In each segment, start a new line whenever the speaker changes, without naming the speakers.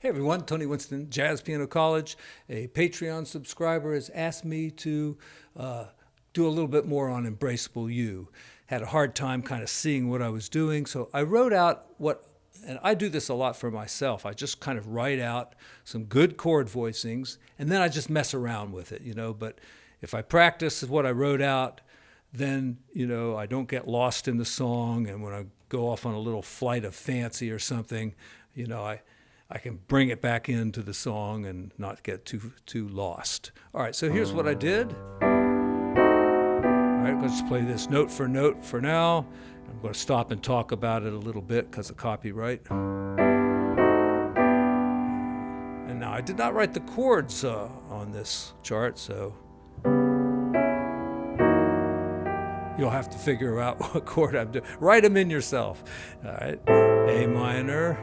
Hey everyone, Tony Winston, Jazz Piano College. A Patreon subscriber has asked me to do a little bit more on Embraceable You. Had a hard time kind of seeing what I was doing, so I wrote out and I do this a lot for myself. I just kind of write out some good chord voicings, and then I just mess around with it, but if I practice what I wrote out, then, I don't get lost in the song, and when I go off on a little flight of fancy or something, I can bring it back into the song and not get too lost. All right, so here's what I did. All right, let's play this note for now. I'm going to stop and talk about it a little bit because of copyright. And now I did not write the chords on this chart, so you'll have to figure out what chord I'm doing. Write them in yourself. All right, A minor.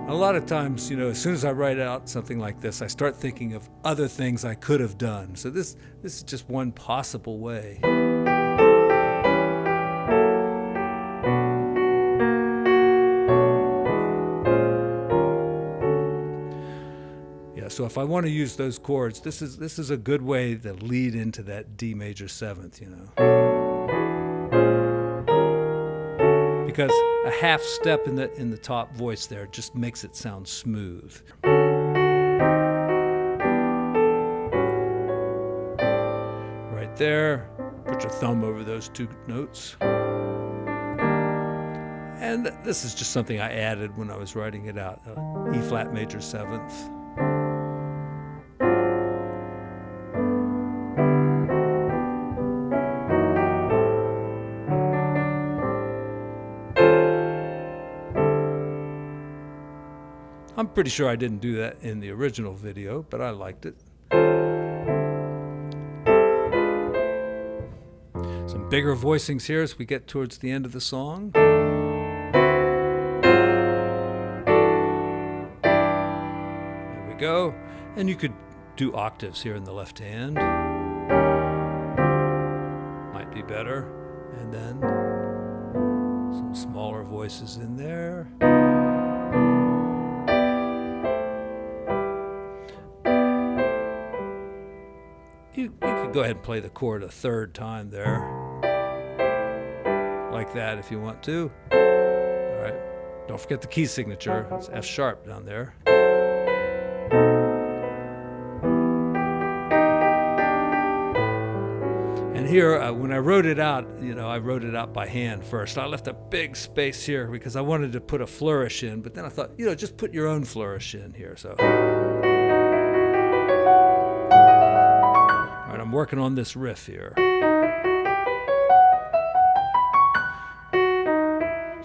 A lot of times, as soon as I write out something like this, I start thinking of other things I could have done. So this is just one possible way. Yeah, so if I want to use those chords, this is a good way to lead into that D major seventh, because a half step in the top voice there just makes it sound smooth. Right there, put your thumb over those two notes. And this is just something I added when I was writing it out. E flat major seventh. I'm pretty sure I didn't do that in the original video, but I liked it. Some bigger voicings here as we get towards the end of the song. There we go. And you could do octaves here in the left hand. Might be better. And then some smaller voices in there. You could go ahead and play the chord a third time there, like that if you want to. All right, don't forget the key signature. It's F sharp down there. And here, when I wrote it out, I wrote it out by hand first. I left a big space here because I wanted to put a flourish in, but then I thought, just put your own flourish in here. So. I'm working on this riff here.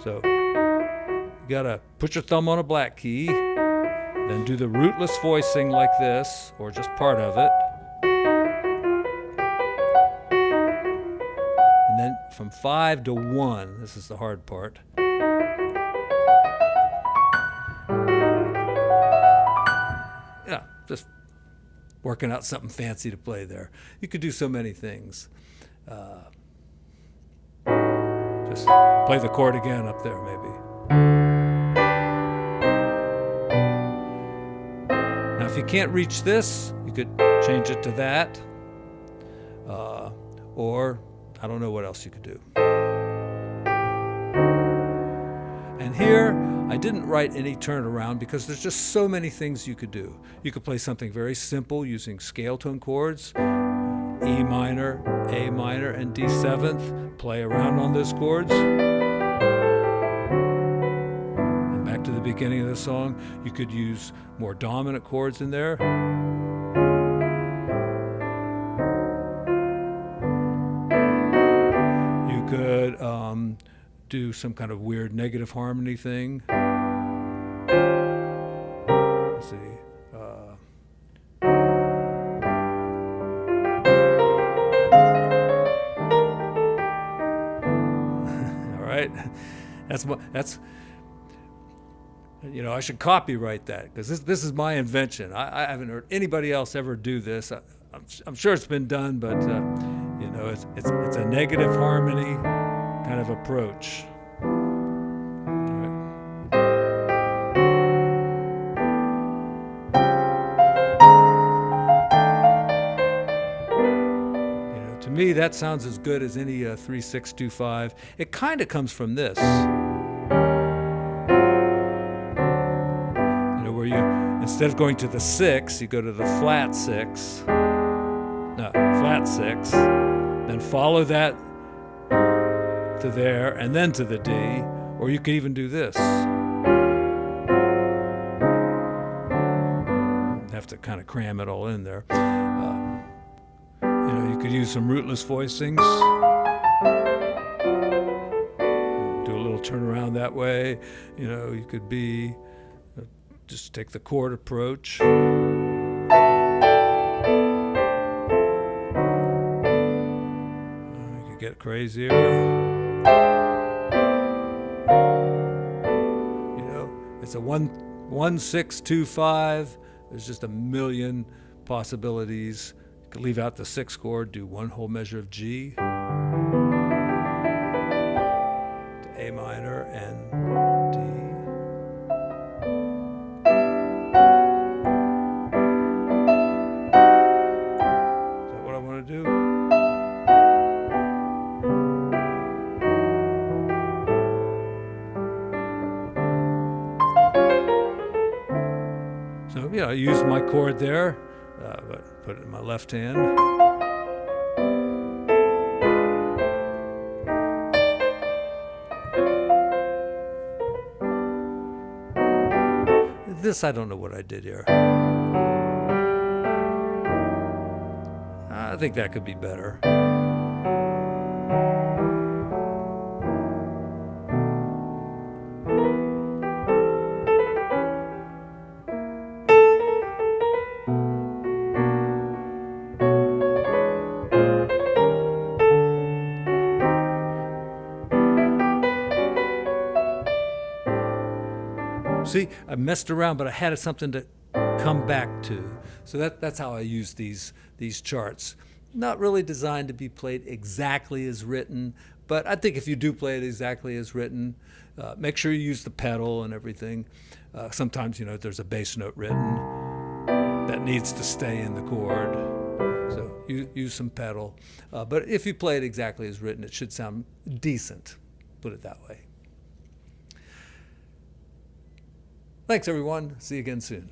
So you gotta put your thumb on a black key, then do the rootless voicing like this, or just part of it. And then from 5 to 1, this is the hard part. Yeah, just working out something fancy to play there. You could do so many things. Just play the chord again up there, maybe. Now, if you can't reach this, you could change it to that. Or, I don't know what else you could do. And here, I didn't write any turnaround because there's just so many things you could do. You could play something very simple using scale tone chords, E minor, A minor, and D seventh. Play around on those chords. And back to the beginning of the song, you could use more dominant chords in there. You could do some kind of weird negative harmony thing. Let's see. All right. You know, I should copyright that because this is my invention. I haven't heard anybody else ever do this. I'm sure it's been done, but you know, it's a negative harmony kind of approach. To me, that sounds as good as any 3-6-2-5. It kind of comes from this. You know, where you, instead of going to the 6, you go to the flat 6. No, flat 6. Then follow that to there, and then to the D. Or you could even do this. Have to kind of cram it all in there. You know, you could use some rootless voicings. Do a little turnaround that way. You know, you could be, just take the chord approach. You could get crazier. You know, it's a 1-6-2-5. There's just a million possibilities. You could leave out the 6th chord, do one whole measure of G to A minor and D. Is that what I want to do? So, yeah, I use my chord there, but put it in my left hand. This, I don't know what I did here. I think that could be better. See, I messed around, but I had something to come back to. So that's how I use these charts. Not really designed to be played exactly as written, but I think if you do play it exactly as written, make sure you use the pedal and everything. Sometimes, you know, there's a bass note written that needs to stay in the chord. So use some pedal. But if you play it exactly as written, it should sound decent, put it that way. Thanks, everyone. See you again soon.